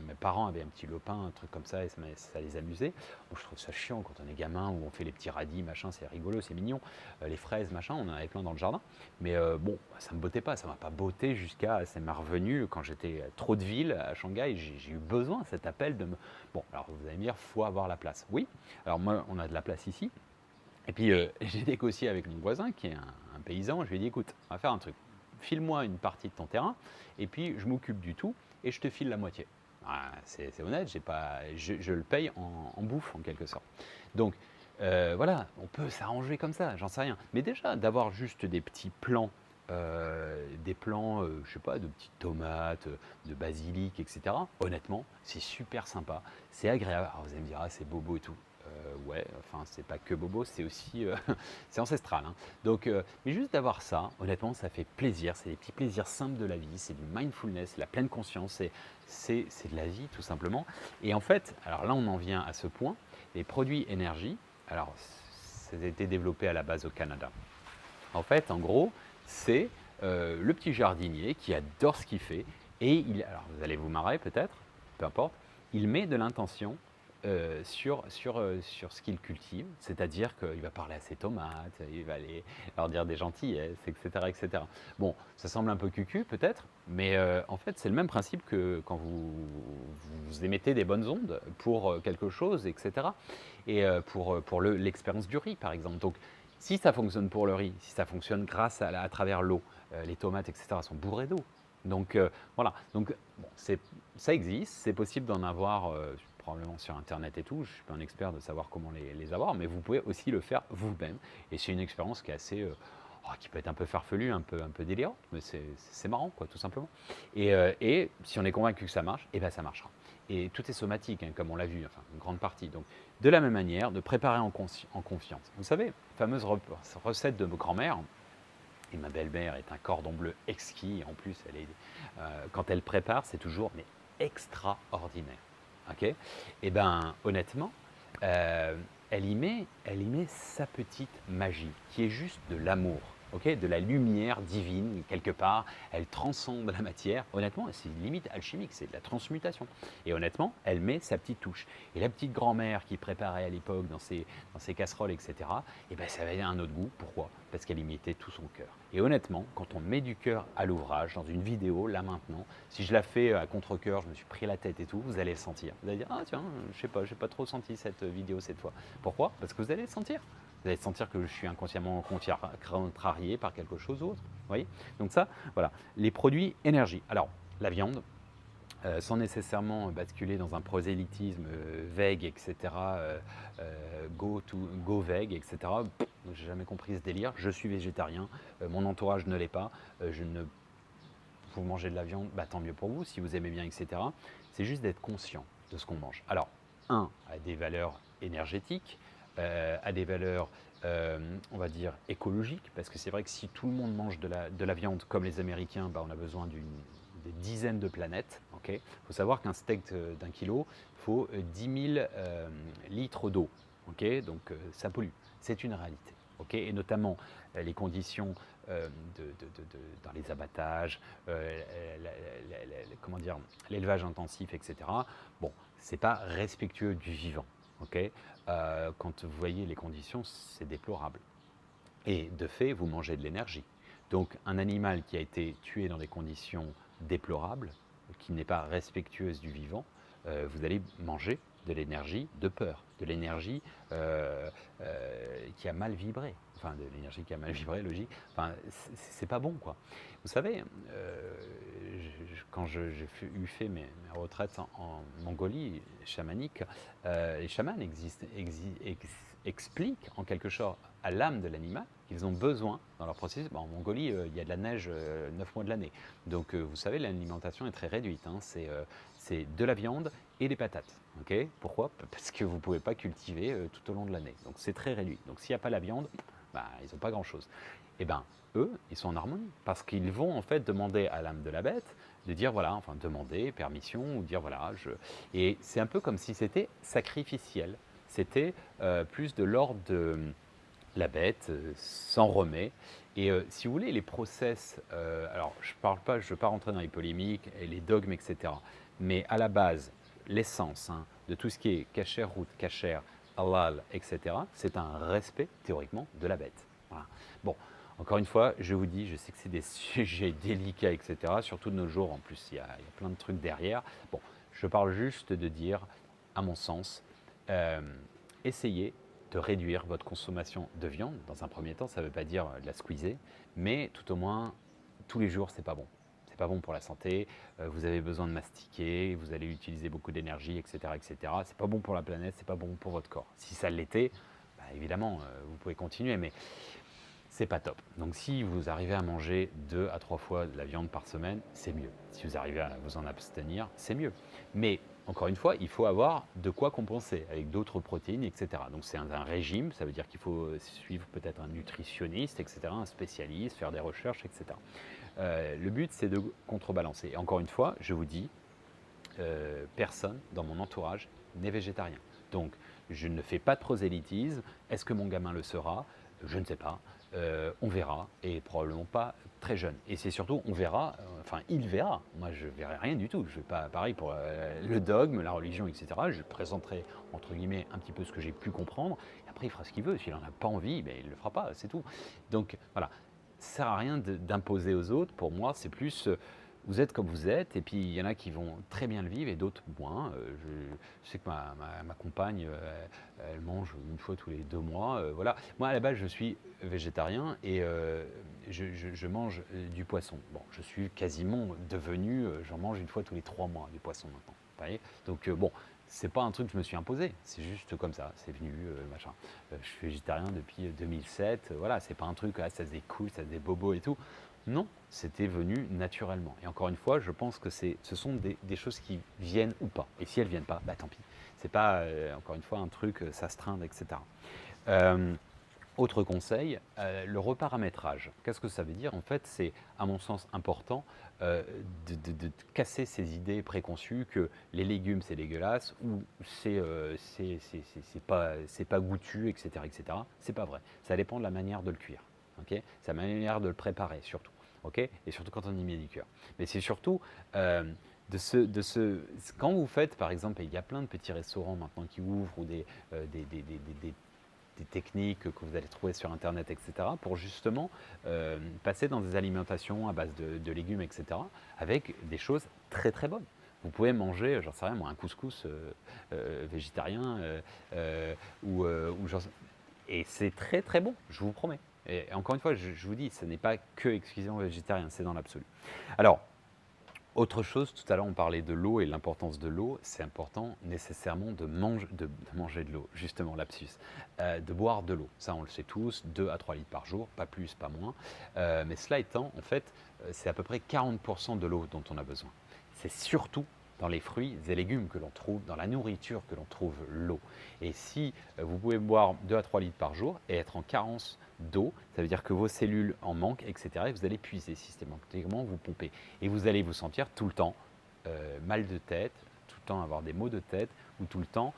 Mes parents avaient un petit lopin, un truc comme ça, et ça les amusait. Moi, je trouve ça chiant quand on est gamin, où on fait les petits radis, machin, c'est rigolo, c'est mignon. Les fraises, machin, on en avait plein dans le jardin. Mais bon, ça me bottait pas, ça m'a pas botté ça m'est revenu quand j'étais trop de ville à Shanghai, j'ai eu besoin de cet appel de me. Bon, alors vous allez me dire, faut avoir la place. Oui, alors moi, on a de la place ici. Et puis j'ai négocié avec mon voisin qui est un paysan. Je lui ai dit, écoute, on va faire un truc. File-moi une partie de ton terrain, et puis je m'occupe du tout, et je te file la moitié. Ah, c'est honnête, je le paye en bouffe en quelque sorte. Donc voilà, on peut s'arranger comme ça, j'en sais rien. Mais déjà, d'avoir juste des petits plans, je sais pas, de petites tomates, de basilic, etc. Honnêtement, c'est super sympa, c'est agréable. Alors vous allez me dire, ah, c'est bobo et tout. Ouais, enfin, c'est pas que bobo, c'est aussi c'est ancestral, hein. Donc, mais juste d'avoir ça, honnêtement, ça fait plaisir. C'est des petits plaisirs simples de la vie, c'est du mindfulness, c'est la pleine conscience, c'est de la vie tout simplement. Et en fait, alors là, on en vient à ce point, les produits énergie. Alors, ça a été développé à la base au Canada. En fait, en gros, c'est le petit jardinier qui adore ce qu'il fait, et alors vous allez vous marrer peut-être, peu importe, il met de l'intention sur ce qu'il cultive, c'est-à-dire qu'il va parler à ses tomates, il va leur dire des gentillesses, etc., etc. Bon, ça semble un peu cucu peut-être, mais en fait c'est le même principe que quand vous émettez des bonnes ondes pour quelque chose, etc. Et pour l'expérience du riz par exemple. Donc si ça fonctionne pour le riz, si ça fonctionne grâce à travers l'eau, les tomates, etc., sont bourrées d'eau. Donc voilà, donc bon, ça existe, c'est possible d'en avoir probablement sur Internet et tout. Je ne suis pas un expert de savoir comment les avoir, mais vous pouvez aussi le faire vous-même. Et c'est une expérience qui est assez, qui peut être un peu farfelue, un peu délirante, mais c'est marrant, quoi, tout simplement. Et si on est convaincu que ça marche, eh ben ça marchera. Et tout est somatique, hein, comme on l'a vu, enfin une grande partie. Donc de la même manière, de préparer en confiance. Vous savez, fameuse recette de grand-mère. Et ma belle-mère est un cordon bleu exquis. En plus, quand elle prépare, c'est toujours mais extraordinaire. Ok. Et ben, honnêtement, euh, elle y met sa petite magie, qui est juste de l'amour, ok, de la lumière divine quelque part. Elle transcende la matière. Honnêtement, c'est limite alchimique, c'est de la transmutation. Et honnêtement, elle met sa petite touche. Et la petite grand-mère qui préparait à l'époque dans ses casseroles, etc. Et ben, ça avait un autre goût. Pourquoi? Parce qu'elle y mettait tout son cœur. Et honnêtement, quand on met du cœur à l'ouvrage, dans une vidéo, là maintenant, si je la fais à contre-cœur, je me suis pris la tête et tout, vous allez le sentir. Vous allez dire, ah tiens, je sais pas, j'ai pas trop senti cette vidéo cette fois. Pourquoi? Parce que vous allez le sentir. Vous allez sentir que je suis inconsciemment contrarié par quelque chose ou autre. Vous voyez? Donc ça, voilà. Les produits énergie. Alors, la viande, sans nécessairement basculer dans un prosélytisme vague, etc., go vague, etc. J'ai jamais compris ce délire. Je suis végétarien, mon entourage ne l'est pas. Je ne Vous mangez de la viande, bah, tant mieux pour vous, si vous aimez bien, etc. C'est juste d'être conscient de ce qu'on mange. Alors, à des valeurs énergétiques, à des valeurs, on va dire, écologiques, parce que c'est vrai que si tout le monde mange de la viande comme les Américains, bah, on a besoin des dizaines de planètes. Il faut savoir qu'un steak d'un kilo, il faut 10 000 litres d'eau. Donc ça pollue, c'est une réalité. Et notamment les conditions dans les abattages, comment dire, l'élevage intensif, etc. Bon, c'est pas respectueux du vivant. Quand vous voyez les conditions, c'est déplorable. Et de fait, vous mangez de l'énergie. Donc un animal qui a été tué dans des conditions déplorables, qui n'est pas respectueuse du vivant, vous allez manger de l'énergie de peur, de l'énergie qui a mal vibré. Enfin, de l'énergie qui a mal vibré, logique. Enfin, c'est pas bon, quoi. Vous savez, quand j'ai fait mes retraites en Mongolie chamanique, les chamans expliquent en quelque sorte à l'âme de l'animal qu'ils ont besoin dans leur processus. En Mongolie, il y a de la neige 9 mois de l'année. Donc, vous savez, l'alimentation est très réduite. C'est de la viande et des patates. Pourquoi? Parce que vous ne pouvez pas cultiver tout au long de l'année. Donc, c'est très réduit. Donc, s'il n'y a pas la viande, bah, ils n'ont pas grand-chose. Et bien, eux, ils sont en harmonie. Parce qu'ils vont en fait demander à l'âme de la bête de dire voilà, enfin demander permission ou dire voilà. Et c'est un peu comme si c'était sacrificiel. C'était plus de l'ordre la bête s'en remet. Et si vous voulez, les process, alors je ne veux pas rentrer dans les polémiques et les dogmes, etc. Mais à la base, l'essence de tout ce qui est kasher, route, kasher, halal, etc., c'est un respect théoriquement de la bête. Voilà. Bon, encore une fois, je vous dis, je sais que c'est des sujets délicats, etc., surtout de nos jours, en plus il y a plein de trucs derrière. Bon, je parle juste de dire, à mon sens, euh, essayez de réduire votre consommation de viande. Dans un premier temps, ça ne veut pas dire de la squeezer, mais tout au moins, tous les jours, c'est pas bon. C'est pas bon pour la santé, vous avez besoin de mastiquer, vous allez utiliser beaucoup d'énergie, etc., etc. C'est pas bon pour la planète, c'est pas bon pour votre corps. Si ça l'était, bah, évidemment, vous pouvez continuer, mais c'est pas top. Donc si vous arrivez à manger 2 à 3 fois de la viande par semaine, c'est mieux. Si vous arrivez à vous en abstenir, c'est mieux. Mais encore une fois, il faut avoir de quoi compenser avec d'autres protéines, etc. Donc c'est un régime, ça veut dire qu'il faut suivre peut-être un nutritionniste, etc., un spécialiste, faire des recherches, etc. Le but, c'est de contrebalancer. Et encore une fois, je vous dis, personne dans mon entourage n'est végétarien. Donc, je ne fais pas de prosélytisme. Est-ce que mon gamin le sera? Je ne sais pas. On verra, et probablement pas très jeune. Et c'est surtout, on verra, enfin, il verra. Moi, je ne verrai rien du tout. Je ne vais pas, pareil pour le dogme, la religion, etc. Je présenterai, entre guillemets, un petit peu ce que j'ai pu comprendre. Et après, il fera ce qu'il veut. S'il n'en a pas envie, ben, il ne le fera pas, c'est tout. Donc, voilà. Ça ne sert à rien d'imposer aux autres. Pour moi, c'est plus vous êtes comme vous êtes, et puis il y en a qui vont très bien le vivre et d'autres moins. Je sais que ma compagne, elle mange une fois tous les 2 mois. Voilà. Moi, à la base, je suis végétarien et je mange du poisson. Bon, je suis quasiment devenu, j'en mange une fois tous les 3 mois du poisson maintenant. Vous voyez. Donc, bon, c'est pas un truc que je me suis imposé, c'est juste comme ça, c'est venu, machin. Je suis végétarien depuis 2007, voilà, c'est pas un truc, ah, ça faisait cool, ça faisait bobo et tout. Non, c'était venu naturellement. Et encore une fois, je pense que ce sont des choses qui viennent ou pas. Et si elles ne viennent pas, bah tant pis. C'est pas, encore une fois, un truc s'astreindre, etc. Euh, Autre conseil, le reparamétrage. Qu'est-ce que ça veut dire? En fait, c'est, à mon sens, important de casser ces idées préconçues que les légumes, c'est dégueulasse ou c'est pas goûtu, etc., etc. C'est pas vrai. Ça dépend de la manière de le cuire. Okay, c'est la manière de le préparer, surtout. Okay, et surtout quand on y met du cœur. Mais c'est surtout quand vous faites, par exemple, et il y a plein de petits restaurants maintenant qui ouvrent ou des techniques que vous allez trouver sur Internet, etc., pour justement passer dans des alimentations à base de légumes, etc., avec des choses très très bonnes. Vous pouvez manger, j'en sais rien moi, un couscous végétarien et c'est très très bon, je vous promets. Et encore une fois, je vous dis, ce n'est pas que exclusivement végétarien, c'est dans l'absolu. Alors, autre chose, tout à l'heure on parlait de l'eau et l'importance de l'eau, c'est important nécessairement de manger de l'eau, justement lapsus, de boire de l'eau. Ça on le sait tous, 2 à 3 litres par jour, pas plus, pas moins. Mais cela étant, en fait, c'est à peu près 40% de l'eau dont on a besoin. C'est surtout dans les fruits et légumes que l'on trouve, dans la nourriture que l'on trouve l'eau. Et si vous pouvez boire 2 à 3 litres par jour et être en carence d'eau, ça veut dire que vos cellules en manquent, etc. Et vous allez puiser systématiquement, vous pomper. Et vous allez vous sentir tout le temps mal de tête, tout le temps avoir des maux de tête ou tout le temps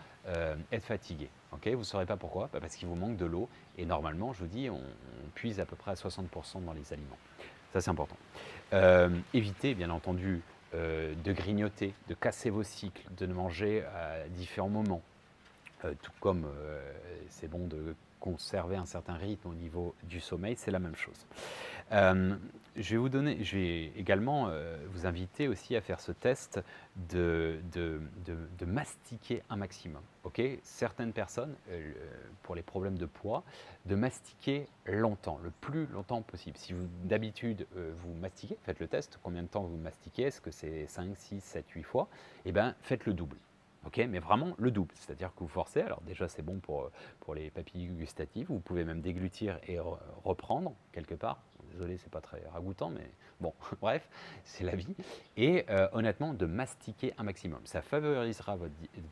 être fatigué. Okay, vous ne saurez pas pourquoi, parce qu'il vous manque de l'eau. Et normalement, je vous dis, on puise à peu près à 60% dans les aliments. Ça, c'est important. Évitez, bien entendu, de grignoter, de casser vos cycles, de manger à différents moments. Tout comme c'est bon de conserver un certain rythme au niveau du sommeil, c'est la même chose. Je vais également vous inviter aussi à faire ce test de mastiquer un maximum. Okay, certaines personnes, pour les problèmes de poids, de mastiquer longtemps, le plus longtemps possible. Si d'habitude vous mastiquez, faites le test, combien de temps vous mastiquez, est-ce que c'est 5, 6, 7, 8 fois? Eh bien, faites le double. Okay, mais vraiment le double, c'est-à-dire que vous forcez, alors déjà c'est bon pour les papilles gustatives, vous pouvez même déglutir et reprendre quelque part, désolé c'est pas très ragoûtant mais bon, bref, c'est la vie, et honnêtement de mastiquer un maximum, ça favorisera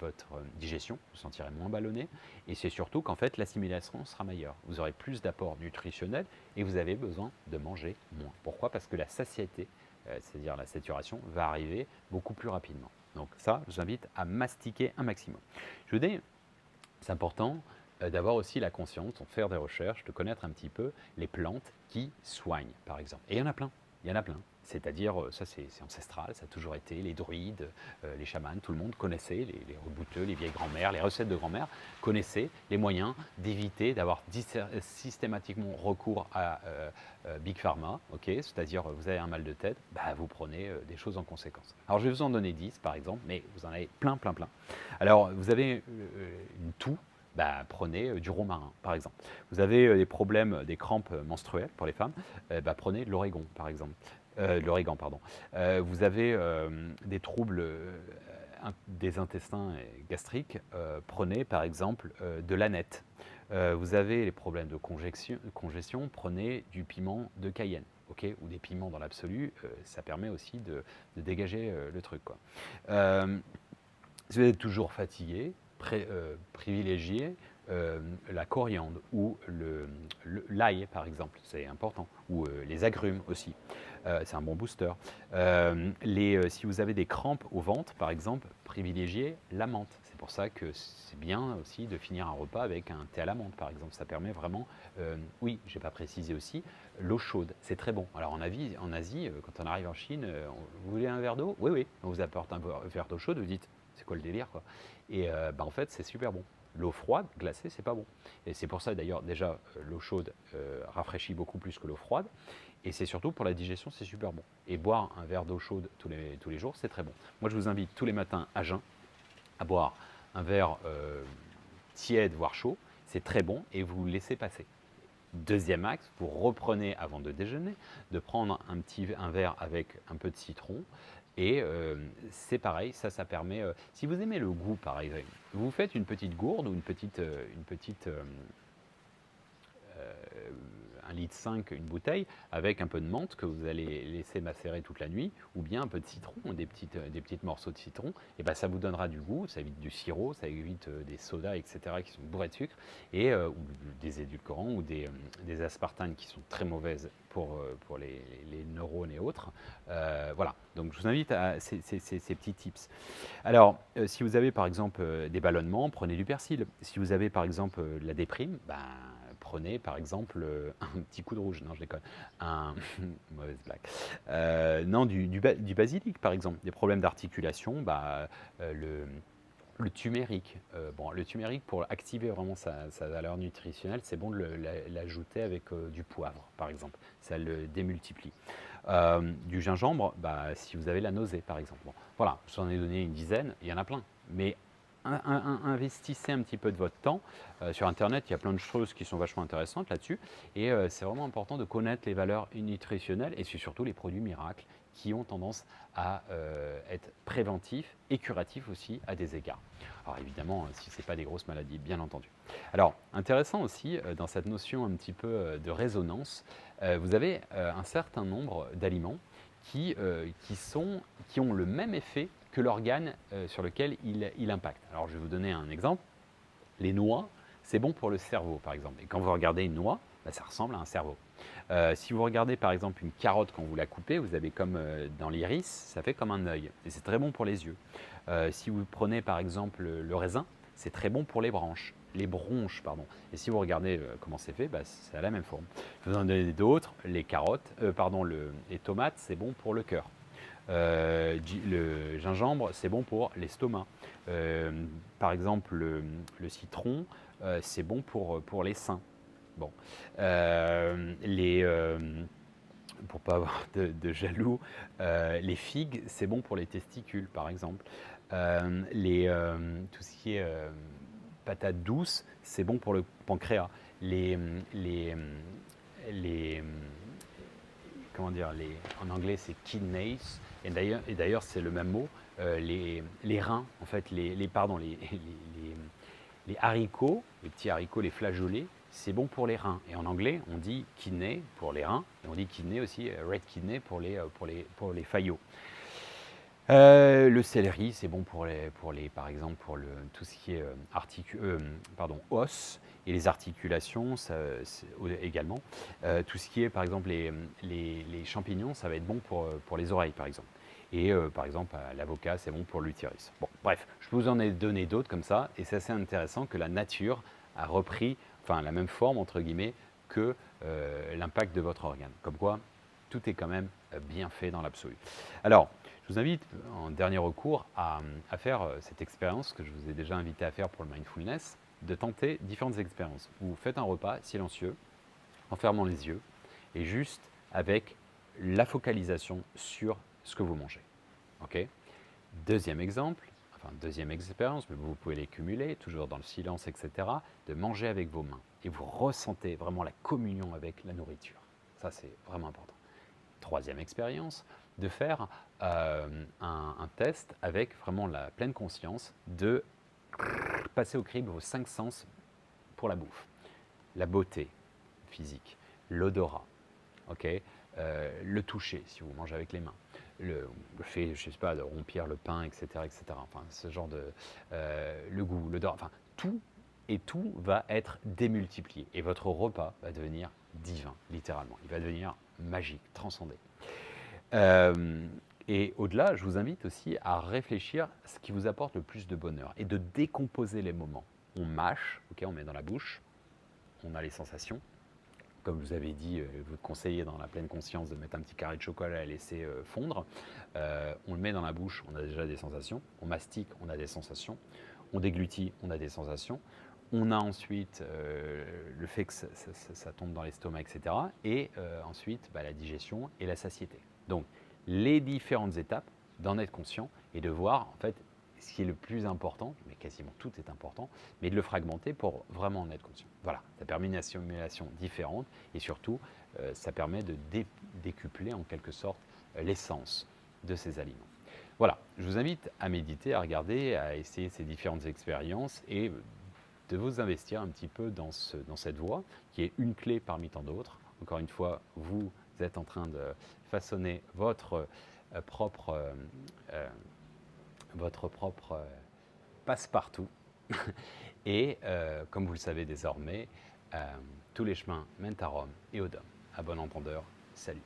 votre digestion, vous sentirez moins ballonné, et c'est surtout qu'en fait l'assimilation sera meilleure, vous aurez plus d'apports nutritionnels et vous avez besoin de manger moins. Pourquoi? Parce que la satiété, c'est-à-dire la saturation, va arriver beaucoup plus rapidement. Donc ça, je vous invite à mastiquer un maximum. Je vous dis, c'est important, d'avoir aussi la conscience, de faire des recherches, de connaître un petit peu les plantes qui soignent, par exemple. Et il y en a plein, il y en a plein. C'est-à-dire, ça c'est ancestral, ça a toujours été, les druides, les chamans, tout le monde connaissait, les rebouteux, les vieilles grand-mères, les recettes de grand-mère, connaissaient les moyens d'éviter d'avoir systématiquement recours à Big Pharma, c'est-à-dire vous avez un mal de tête, bah, vous prenez des choses en conséquence. Alors je vais vous en donner 10 par exemple, mais vous en avez plein, plein, plein. Alors vous avez une toux, bah, prenez du romarin, par exemple. Vous avez des problèmes, des crampes menstruelles pour les femmes, bah, prenez de l'origan, par exemple. L'origan, pardon. Vous avez des troubles des intestins gastriques, prenez par exemple de l'aneth. Vous avez les problèmes de congestion, prenez du piment de Cayenne. Ou des piments dans l'absolu, ça permet aussi de dégager le truc, quoi. Si vous êtes toujours fatigué, privilégiez la coriandre ou l'ail, par exemple, c'est important, ou les agrumes aussi. C'est un bon booster. Si vous avez des crampes au ventre, par exemple, privilégiez la menthe. C'est pour ça que c'est bien aussi de finir un repas avec un thé à la menthe, par exemple. Ça permet vraiment, oui, je n'ai pas précisé aussi, l'eau chaude, c'est très bon. Alors en Asie, quand on arrive en Chine, vous voulez un verre d'eau? Oui, oui, on vous apporte un verre d'eau chaude, vous dites, c'est quoi le délire, quoi? Et en fait, c'est super bon. L'eau froide, glacée, c'est pas bon. Et c'est pour ça d'ailleurs, déjà, l'eau chaude rafraîchit beaucoup plus que l'eau froide. Et c'est surtout pour la digestion, c'est super bon. Et boire un verre d'eau chaude tous les jours, c'est très bon. Moi, je vous invite tous les matins à jeun à boire un verre tiède, voire chaud. C'est très bon et vous le laissez passer. Deuxième axe, vous reprenez avant de déjeuner, de prendre un verre avec un peu de citron. Et c'est pareil, ça permet, si vous aimez le goût pareil, vous faites une petite gourde ou une petite 1,5 litre, une bouteille, avec un peu de menthe que vous allez laisser macérer toute la nuit, ou bien un peu de citron, des petits morceaux de citron, et ben ça vous donnera du goût, ça évite du sirop, ça évite des sodas, etc., qui sont bourrés de sucre, et ou des édulcorants, ou des aspartanes qui sont très mauvaises pour les neurones et autres. Voilà, donc je vous invite à ces petits tips. Alors, si vous avez par exemple des ballonnements, prenez du persil. Si vous avez par exemple de la déprime, ben, prenez par exemple un petit coup de rouge, non je déconne, mauvaise blague. Non, du basilic par exemple, des problèmes d'articulation, bah, le turmeric. Bon, le turmeric, pour activer vraiment sa valeur nutritionnelle, c'est bon de l'ajouter avec du poivre par exemple, ça le démultiplie. Du gingembre, bah, si vous avez la nausée par exemple. Bon, voilà, je vous en ai donné une dizaine, il y en a plein, mais investissez un petit peu de votre temps. Sur Internet, il y a plein de choses qui sont vachement intéressantes là-dessus. Et c'est vraiment important de connaître les valeurs nutritionnelles et surtout les produits miracles qui ont tendance à être préventifs et curatifs aussi à des égards. Alors évidemment, si ce n'est pas des grosses maladies, bien entendu. Alors, intéressant aussi, dans cette notion un petit peu de résonance, vous avez un certain nombre d'aliments qui ont le même effet que l'organe sur lequel il impacte. Alors je vais vous donner un exemple. Les noix, c'est bon pour le cerveau par exemple. Et quand vous regardez une noix, bah, ça ressemble à un cerveau. Si vous regardez par exemple une carotte quand vous la coupez, vous avez comme dans l'iris, ça fait comme un œil. Et c'est très bon pour les yeux. Si vous prenez par exemple le raisin, c'est très bon pour les bronches. Et si vous regardez comment c'est fait, bah, c'est à la même forme. Je vous en donner d'autres. Les carottes, les tomates, c'est bon pour le cœur. Le gingembre, c'est bon pour l'estomac. Par exemple, le citron, c'est bon pour les seins. Bon. Pour pas avoir de jaloux, les figues, c'est bon pour les testicules, par exemple. Tout ce qui est patates douces, c'est bon pour le pancréas. Comment dire, en anglais c'est kidneys, et d'ailleurs c'est le même mot, les reins, en fait, les haricots, les petits haricots, les flageolets, c'est bon pour les reins. Et en anglais, on dit kidney pour les reins, et on dit kidney aussi, red kidney pour les faillots. Le céleri, c'est bon par exemple, pour tout ce qui est os et les articulations également. Tout ce qui est, par exemple, les champignons, ça va être bon pour les oreilles, par exemple. Et par exemple, l'avocat, c'est bon pour l'utérus. Bon, bref, je vous en ai donné d'autres comme ça, et c'est assez intéressant que la nature a repris la même forme, entre guillemets, que l'impact de votre organe. Comme quoi, tout est quand même bien fait dans l'absolu. Alors, je vous invite en dernier recours à faire cette expérience que je vous ai déjà invité à faire pour le mindfulness, de tenter différentes expériences. Vous faites un repas silencieux, en fermant les yeux, et juste avec la focalisation sur ce que vous mangez. Ok. Deuxième exemple, deuxième expérience, mais vous pouvez les cumuler, toujours dans le silence, etc., de manger avec vos mains. Et vous ressentez vraiment la communion avec la nourriture. Ça, c'est vraiment important. Troisième expérience, de faire un test avec vraiment la pleine conscience de passer au crible vos 5 sens pour la bouffe. La beauté physique, l'odorat, le toucher si vous mangez avec les mains, le fait, je sais pas, de rompir le pain, etc., etc. Enfin, ce genre de le goût, l'odeur, tout et tout va être démultiplié et votre repas va devenir divin, littéralement. Il va devenir magique, transcendé. Et au-delà, je vous invite aussi à réfléchir à ce qui vous apporte le plus de bonheur et de décomposer les moments. On mâche, on met dans la bouche, on a les sensations. Comme je vous avais dit, vous conseillez dans la pleine conscience de mettre un petit carré de chocolat et à laisser fondre. On le met dans la bouche, on a déjà des sensations. On mastique, on a des sensations. On déglutit, on a des sensations. On a ensuite le fait que ça tombe dans l'estomac, etc. Et ensuite, la digestion et la satiété. Donc, les différentes étapes d'en être conscient et de voir en fait ce qui est le plus important, mais quasiment tout est important, mais de le fragmenter pour vraiment en être conscient. Voilà, ça permet une assimilation différente et surtout, ça permet de décupler en quelque sorte l'essence de ces aliments. Voilà, je vous invite à méditer, à regarder, à essayer ces différentes expériences et de vous investir un petit peu dans cette voie qui est une clé parmi tant d'autres. Encore une fois, vous êtes en train de façonner votre propre passe-partout. Et comme vous le savez désormais, tous les chemins mènent à Rome et au Dôme. À bon entendeur, salut.